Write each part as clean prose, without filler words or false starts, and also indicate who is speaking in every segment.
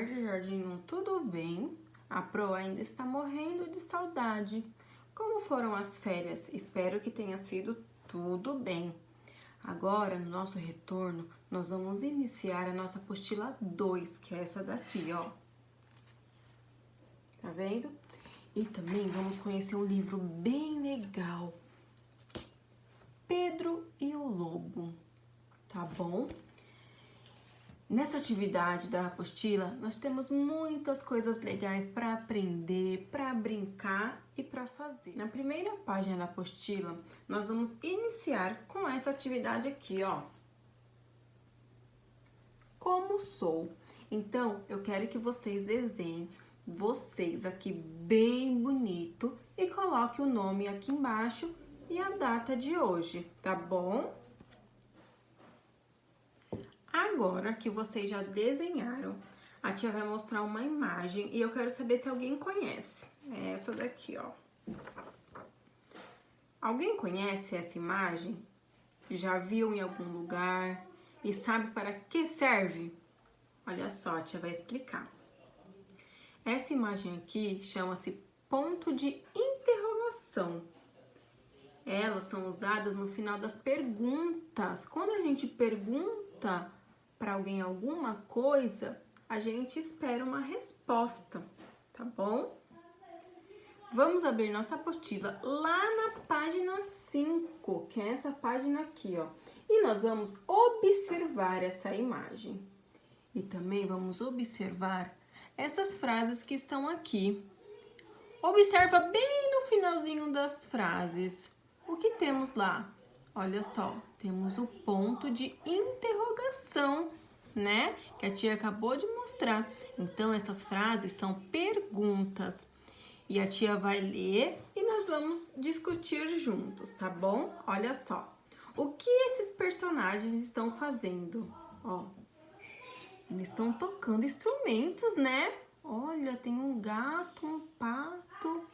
Speaker 1: tarde, Jardim. Tudo bem? A Pro ainda está morrendo de saudade. Como foram as férias? Espero que tenha sido tudo bem. Agora, no nosso retorno, nós vamos iniciar a nossa apostila 2, que é essa daqui, ó. Tá vendo? E também vamos conhecer um livro bem legal. Pedro e o Lobo, tá bom? Nessa atividade da apostila, nós temos muitas coisas legais para aprender, para brincar e para fazer. Na primeira página da apostila, nós vamos iniciar com essa atividade aqui, ó. Como sou? Então, eu quero que vocês desenhem vocês aqui bem bonito e coloque o nome aqui embaixo e a data de hoje, tá bom? Agora que vocês já desenharam, a tia vai mostrar uma imagem e eu quero saber se alguém conhece. É essa daqui, ó. Alguém conhece essa imagem? Já viu em algum lugar e sabe para que serve? Olha só, a tia vai explicar. Essa imagem aqui chama-se ponto de interrogação. Elas são usadas no final das perguntas. Quando a gente pergunta para alguém alguma coisa, a gente espera uma resposta, tá bom? Vamos abrir nossa apostila lá na página 5, que é essa página aqui, ó. E nós vamos observar essa imagem. E também vamos observar essas frases que estão aqui. Observa bem no finalzinho das frases. O que temos lá? Olha só, temos o ponto de interrogação, né? Que a tia acabou de mostrar. Então, essas frases são perguntas. E a tia vai ler e nós vamos discutir juntos, tá bom? Olha só. O que esses personagens estão fazendo? Ó, eles estão tocando instrumentos, né? Olha, tem um gato, um pato.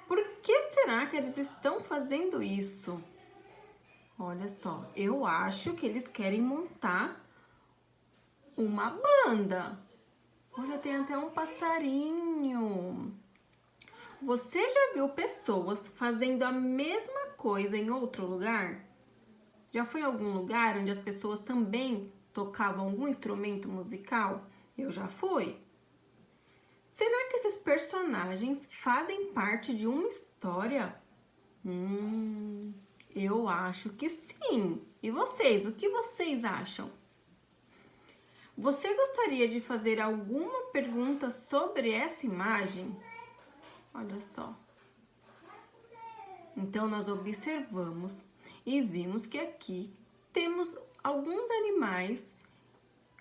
Speaker 1: Por que será que eles estão fazendo isso? Olha só, eu acho que eles querem montar uma banda. Olha, tem até um passarinho. Você já viu pessoas fazendo a mesma coisa em outro lugar? Já foi em algum lugar onde as pessoas também tocavam algum instrumento musical? Eu já fui. Será que esses personagens fazem parte de uma história? Eu acho que sim. E vocês, o que vocês acham? Você gostaria de fazer alguma pergunta sobre essa imagem? Olha só. Então, nós observamos e vimos que aqui temos alguns animais,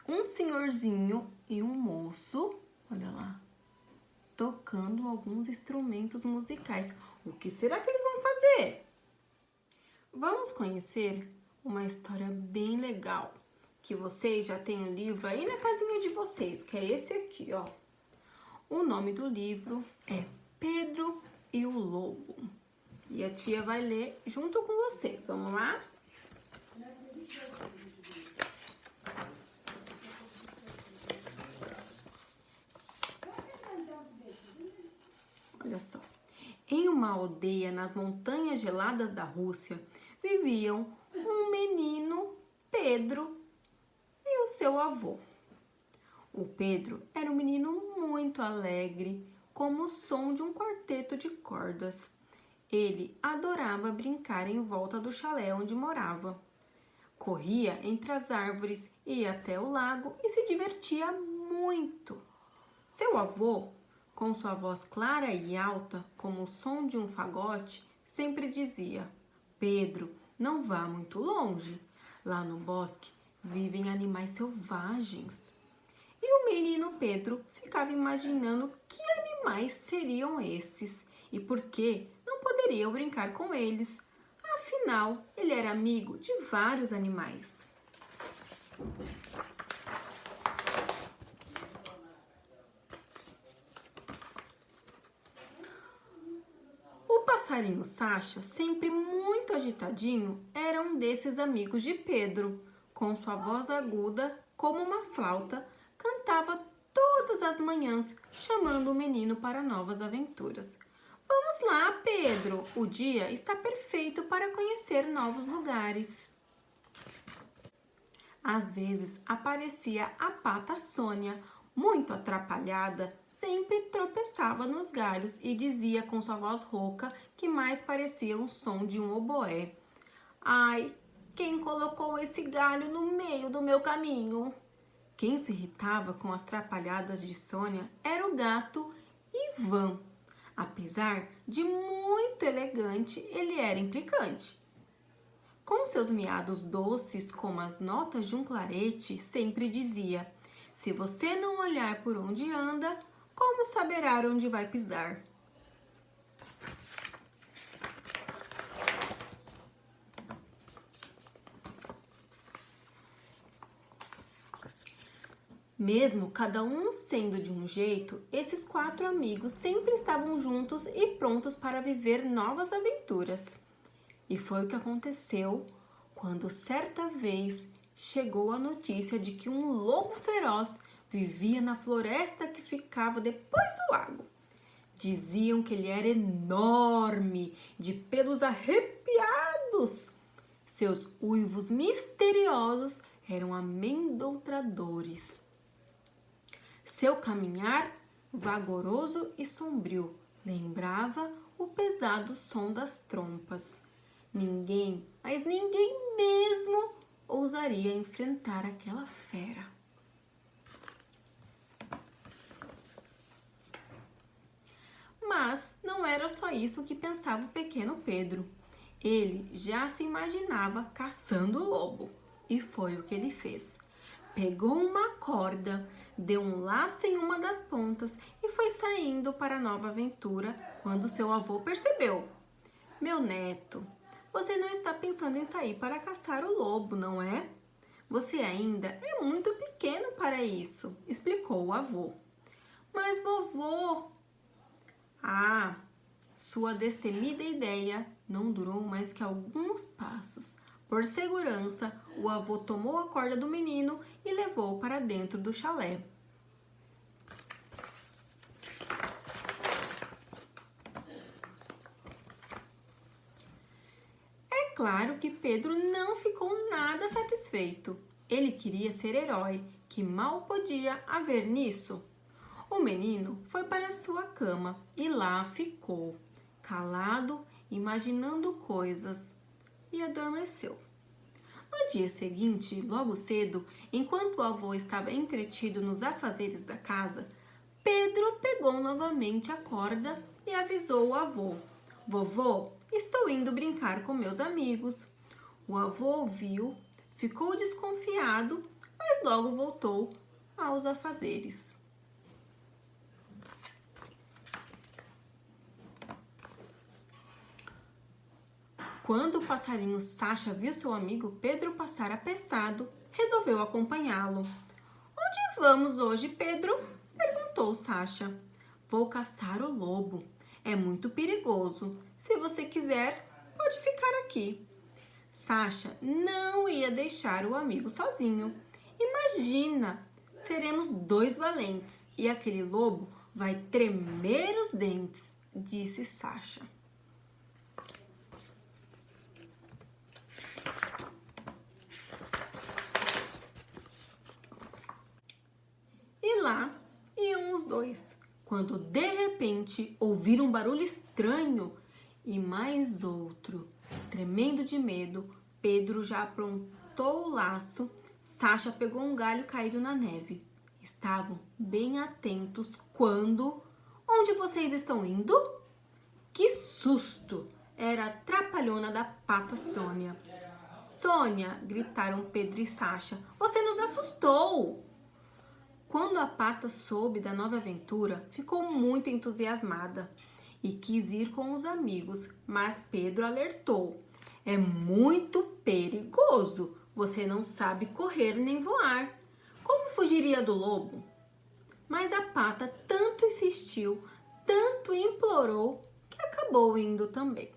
Speaker 1: um senhorzinho e um moço, olha lá, tocando alguns instrumentos musicais. O que será que eles vão fazer? Vamos conhecer uma história bem legal, que vocês já têm o livro aí na casinha de vocês, que é esse aqui, ó. O nome do livro é Pedro e o Lobo. E a tia vai ler junto com vocês. Vamos lá? Olha só. Em uma aldeia nas montanhas geladas da Rússia, viviam um menino, Pedro, e o seu avô. O Pedro era um menino muito alegre, como o som de um quarteto de cordas. Ele adorava brincar em volta do chalé onde morava. Corria entre as árvores, ia até o lago e se divertia muito. Seu avô, com sua voz clara e alta, como o som de um fagote, sempre dizia: Pedro, não vá muito longe. Lá no bosque vivem animais selvagens. E o menino Pedro ficava imaginando que animais seriam esses e por que não poderiam brincar com eles. Afinal, ele era amigo de vários animais. O passarinho Sacha, sempre muito agitadinho, era um desses amigos de Pedro. Com sua voz aguda, como uma flauta, cantava todas as manhãs, chamando o menino para novas aventuras. Vamos lá, Pedro! O dia está perfeito para conhecer novos lugares. Às vezes aparecia a pata Sônia, muito atrapalhada, sempre tropeçava nos galhos e dizia com sua voz rouca que mais parecia o som de um oboé: Ai, quem colocou esse galho no meio do meu caminho? Quem se irritava com as trapalhadas de Sônia era o gato Ivan. Apesar de muito elegante, ele era implicante. Com seus miados doces como as notas de um clarete, sempre dizia: se você não olhar por onde anda, como saberá onde vai pisar? Mesmo cada um sendo de um jeito, esses 4 amigos sempre estavam juntos e prontos para viver novas aventuras. E foi o que aconteceu quando certa vez chegou a notícia de que um lobo feroz vivia na floresta que ficava depois do lago. Diziam que ele era enorme, de pelos arrepiados. Seus uivos misteriosos eram amedrontadores. Seu caminhar, vagaroso e sombrio, lembrava o pesado som das trompas. Ninguém, mas ninguém mesmo, ousaria enfrentar aquela fera. Mas não era só isso que pensava o pequeno Pedro. Ele já se imaginava caçando o lobo. E foi o que ele fez. Pegou uma corda, deu um laço em uma das pontas e foi saindo para a nova aventura quando seu avô percebeu. Meu neto, você não está pensando em sair para caçar o lobo, não é? Você ainda é muito pequeno para isso, explicou o avô. Mas vovô... Ah, sua destemida ideia não durou mais que alguns passos. Por segurança, o avô tomou a corda do menino e levou para dentro do chalé. É claro que Pedro não ficou nada satisfeito. Ele queria ser herói, que mal podia haver nisso. O menino foi para sua cama e lá ficou, calado, imaginando coisas, e adormeceu. No dia seguinte, logo cedo, enquanto o avô estava entretido nos afazeres da casa, Pedro pegou novamente a corda e avisou o avô: Vovô, estou indo brincar com meus amigos. O avô ouviu, ficou desconfiado, mas logo voltou aos afazeres. Quando o passarinho Sacha viu seu amigo Pedro passar apressado, resolveu acompanhá-lo. Onde vamos hoje, Pedro? Perguntou Sacha. Vou caçar o lobo. É muito perigoso. Se você quiser, pode ficar aqui. Sacha não ia deixar o amigo sozinho. Imagina, seremos 2 valentes e aquele lobo vai tremer os dentes, disse Sacha. E lá iam os 2, quando de repente ouviram um barulho estranho e mais outro. Tremendo de medo, Pedro já aprontou o laço. Sacha pegou um galho caído na neve. Estavam bem atentos quando... Onde vocês estão indo? Que susto! Era a trapalhona da pata Sônia. Sônia, gritaram Pedro e Sacha. Você nos assustou! Quando a pata soube da nova aventura, ficou muito entusiasmada e quis ir com os amigos, mas Pedro alertou. É muito perigoso, você não sabe correr nem voar. Como fugiria do lobo? Mas a pata tanto insistiu, tanto implorou, que acabou indo também.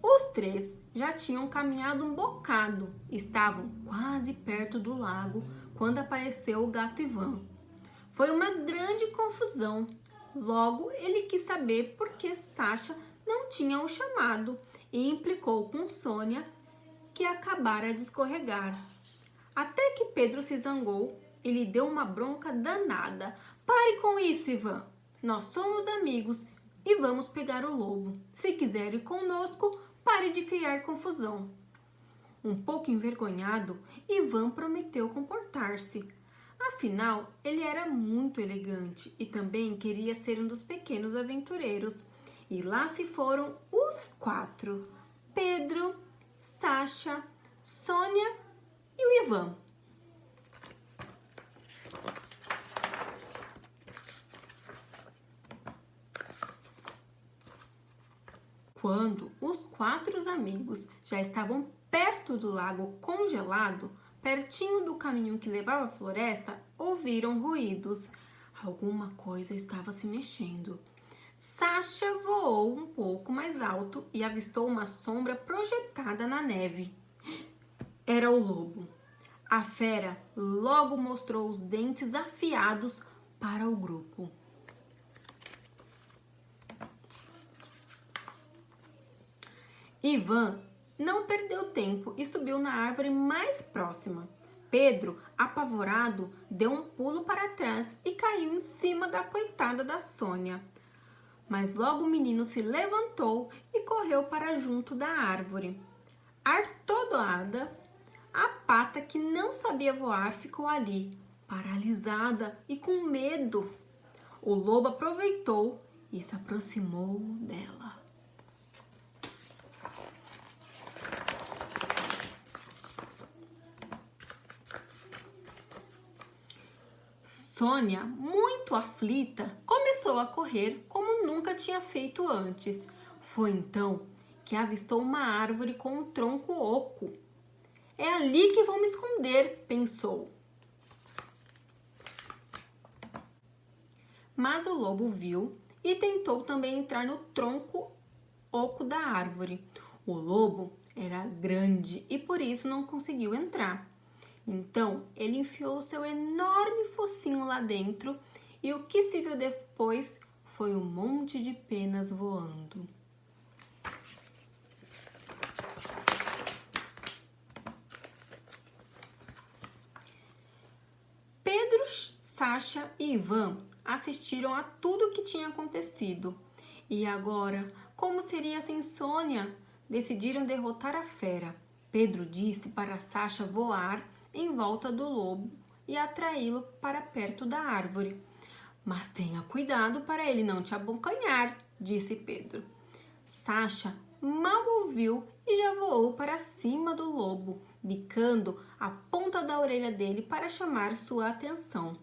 Speaker 1: O Os três já tinham caminhado um bocado, estavam quase perto do lago quando apareceu o gato Ivan. Foi uma grande confusão. Logo, ele quis saber por que Sasha não tinha o chamado e implicou com Sônia, que acabara de escorregar. Até que Pedro se zangou e lhe deu uma bronca danada. Pare com isso, Ivan. Nós somos amigos e vamos pegar o lobo. Se quiser ir conosco, pare de criar confusão. Um pouco envergonhado, Ivan prometeu comportar-se. Afinal, ele era muito elegante e também queria ser um dos pequenos aventureiros. E lá se foram os 4: Pedro, Sasha, Sônia e o Ivan. Quando os 4 amigos já estavam perto do lago congelado, pertinho do caminho que levava à floresta, ouviram ruídos. Alguma coisa estava se mexendo. Sasha voou um pouco mais alto e avistou uma sombra projetada na neve. Era o lobo. A fera logo mostrou os dentes afiados para o grupo. Ivan não perdeu tempo e subiu na árvore mais próxima. Pedro, apavorado, deu um pulo para trás e caiu em cima da coitada da Sônia. Mas logo o menino se levantou e correu para junto da árvore. Atordoada, a pata que não sabia voar ficou ali, paralisada e com medo. O lobo aproveitou e se aproximou dela. Sônia, muito aflita, começou a correr como nunca tinha feito antes. Foi então que avistou uma árvore com um tronco oco. É ali que vou me esconder, pensou. Mas o lobo viu e tentou também entrar no tronco oco da árvore. O lobo era grande e por isso não conseguiu entrar. Então, ele enfiou seu enorme focinho lá dentro e o que se viu depois foi um monte de penas voando. Pedro, Sasha e Ivan assistiram a tudo o que tinha acontecido. E agora, como seria sem Sônia? Decidiram derrotar a fera. Pedro disse para Sasha voar em volta do lobo e atraí-lo para perto da árvore. Mas tenha cuidado para ele não te abocanhar, disse Pedro. Sasha mal ouviu e já voou para cima do lobo, bicando a ponta da orelha dele para chamar sua atenção.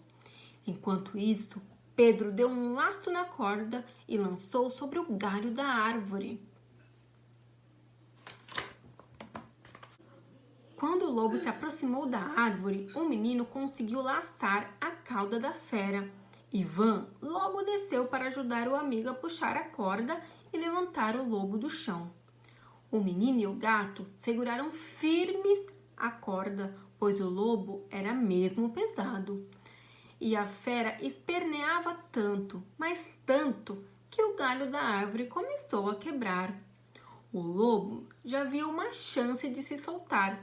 Speaker 1: Enquanto isso, Pedro deu um laço na corda e lançou sobre o galho da árvore. Quando o lobo se aproximou da árvore, o menino conseguiu laçar a cauda da fera. Ivan logo desceu para ajudar o amigo a puxar a corda e levantar o lobo do chão. O menino e o gato seguraram firmes a corda, pois o lobo era mesmo pesado. E a fera esperneava tanto, mas tanto, que o galho da árvore começou a quebrar. O lobo já viu uma chance de se soltar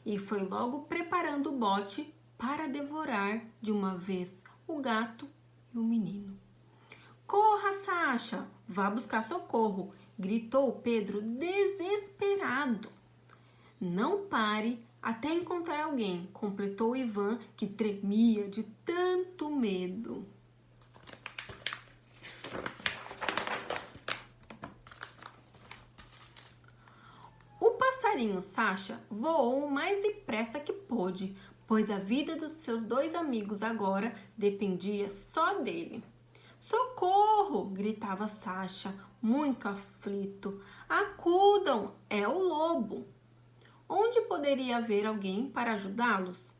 Speaker 1: e foi logo preparando o bote para devorar de uma vez o gato e o menino. Corra, Sasha! Vá buscar socorro! Gritou Pedro desesperado. Não pare até encontrar alguém, completou Ivan, que tremia de tanto medo. O passarinho Sasha voou o mais depressa que pôde, pois a vida dos seus 2 amigos agora dependia só dele. Socorro! Gritava Sasha, muito aflito. Acudam! É o lobo! Onde poderia haver alguém para ajudá-los?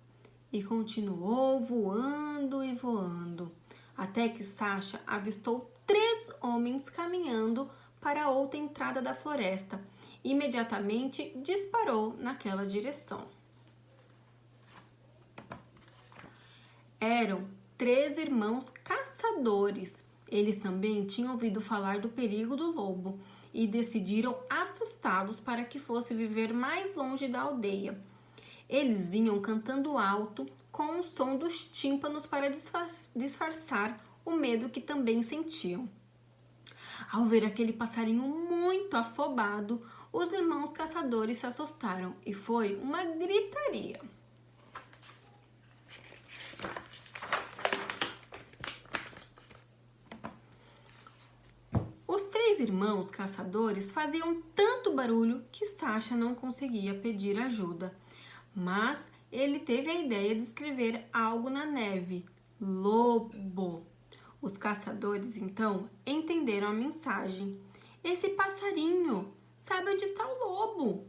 Speaker 1: E continuou voando e voando, até que Sasha avistou 3 homens caminhando para a outra entrada da floresta imediatamente disparou naquela direção. Eram 3 irmãos caçadores. Eles também tinham ouvido falar do perigo do lobo e decidiram assustá-los para que fosse viver mais longe da aldeia. Eles vinham cantando alto com o som dos tímpanos para disfarçar o medo que também sentiam. Ao ver aquele passarinho muito afobado, os irmãos caçadores se assustaram e foi uma gritaria. Os 3 irmãos caçadores faziam tanto barulho que Sasha não conseguia pedir ajuda. Mas ele teve a ideia de escrever algo na neve: lobo. Os caçadores, então, entenderam a mensagem. Esse passarinho sabe onde está o lobo.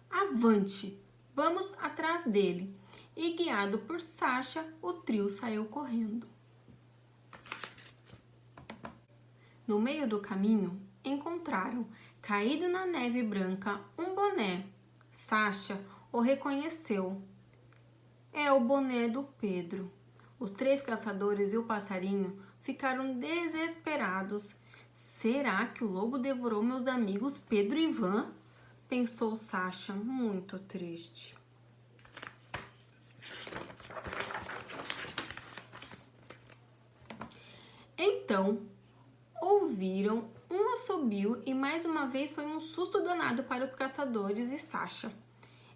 Speaker 1: Avante, vamos atrás dele. E guiado por Sasha, o trio saiu correndo. No meio do caminho, encontraram, caído na neve branca, um boné. Sasha o reconheceu. É o boné do Pedro. Os 3 caçadores e o passarinho ficaram desesperados. Será que o lobo devorou meus amigos Pedro e Ivan? Pensou Sasha, muito triste. Então, ouviram um assobio e mais uma vez foi um susto danado para os caçadores e Sasha.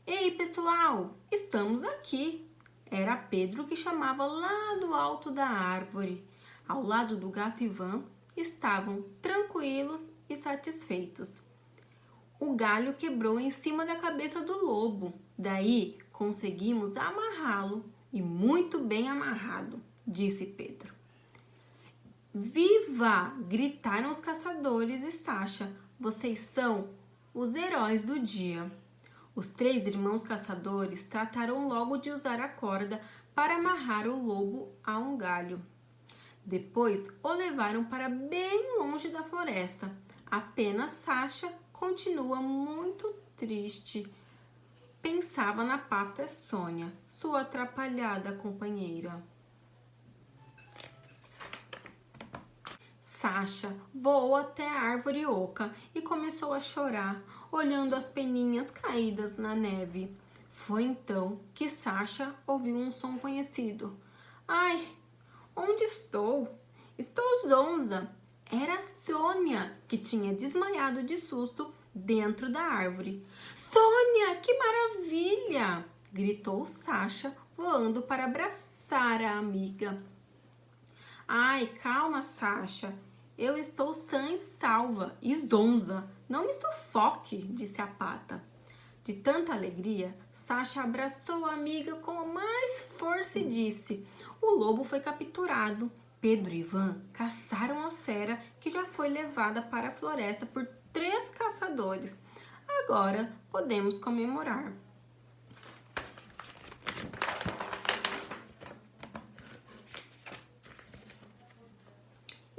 Speaker 1: Ei, pessoal, estamos aqui! Era Pedro que chamava lá do alto da árvore. Ao lado do gato Ivan, estavam tranquilos e satisfeitos. O galho quebrou em cima da cabeça do lobo. Daí conseguimos amarrá-lo, e muito bem amarrado, disse Pedro. Viva! Gritaram os caçadores e Sasha. Vocês são os heróis do dia. Os 3 irmãos caçadores trataram logo de usar a corda para amarrar o lobo a um galho. Depois o levaram para bem longe da floresta. Apenas Sasha continua muito triste. Pensava na pata Sônia, sua atrapalhada companheira. Sasha voou até a árvore oca e começou a chorar, olhando as peninhas caídas na neve. Foi então que Sasha ouviu um som conhecido. Ai, onde estou? Estou zonza. Era Sônia, que tinha desmaiado de susto dentro da árvore. Sônia, que maravilha! Gritou Sasha, voando para abraçar a amiga. Ai, calma, Sasha. Eu estou sã e salva e zonza. Não me sufoque, disse a pata. De tanta alegria, Sasha abraçou a amiga com mais força e disse: o lobo foi capturado. Pedro e Ivan caçaram a fera que já foi levada para a floresta por 3 caçadores. Agora podemos comemorar.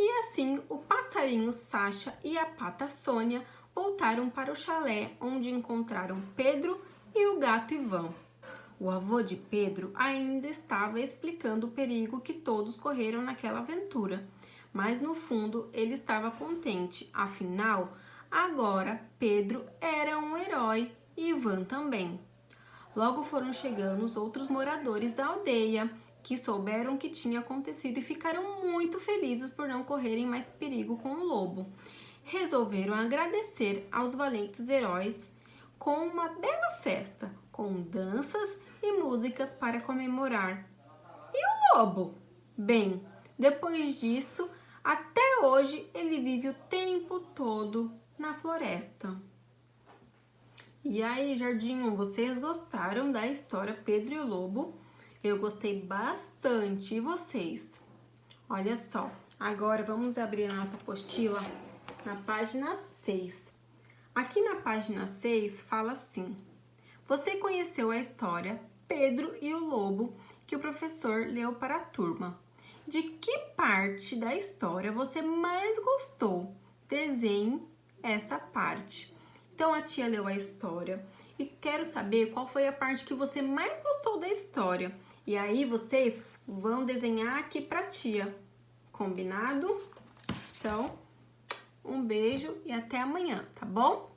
Speaker 1: E assim, o passarinho Sasha e a pata Sônia voltaram para o chalé, onde encontraram Pedro e o gato Ivan. O avô de Pedro ainda estava explicando o perigo que todos correram naquela aventura, mas no fundo ele estava contente, afinal, agora Pedro era um herói e Ivan também. Logo foram chegando os outros moradores da aldeia, que souberam o que tinha acontecido e ficaram muito felizes por não correrem mais perigo com o lobo. Resolveram agradecer aos valentes heróis com uma bela festa, com danças e músicas para comemorar. E o lobo? Bem, depois disso, até hoje ele vive o tempo todo na floresta. E aí, Jardinho, vocês gostaram da história Pedro e o Lobo? Eu gostei bastante. E vocês? Olha só, agora vamos abrir a nossa apostila na página 6. Aqui na página 6 fala assim: você conheceu a história Pedro e o Lobo que o professor leu para a turma. De que parte da história você mais gostou? Desenhe essa parte. Então a tia leu a história e quero saber qual foi a parte que você mais gostou da história. E aí vocês vão desenhar aqui pra tia. Combinado? Então, um beijo e até amanhã, tá bom?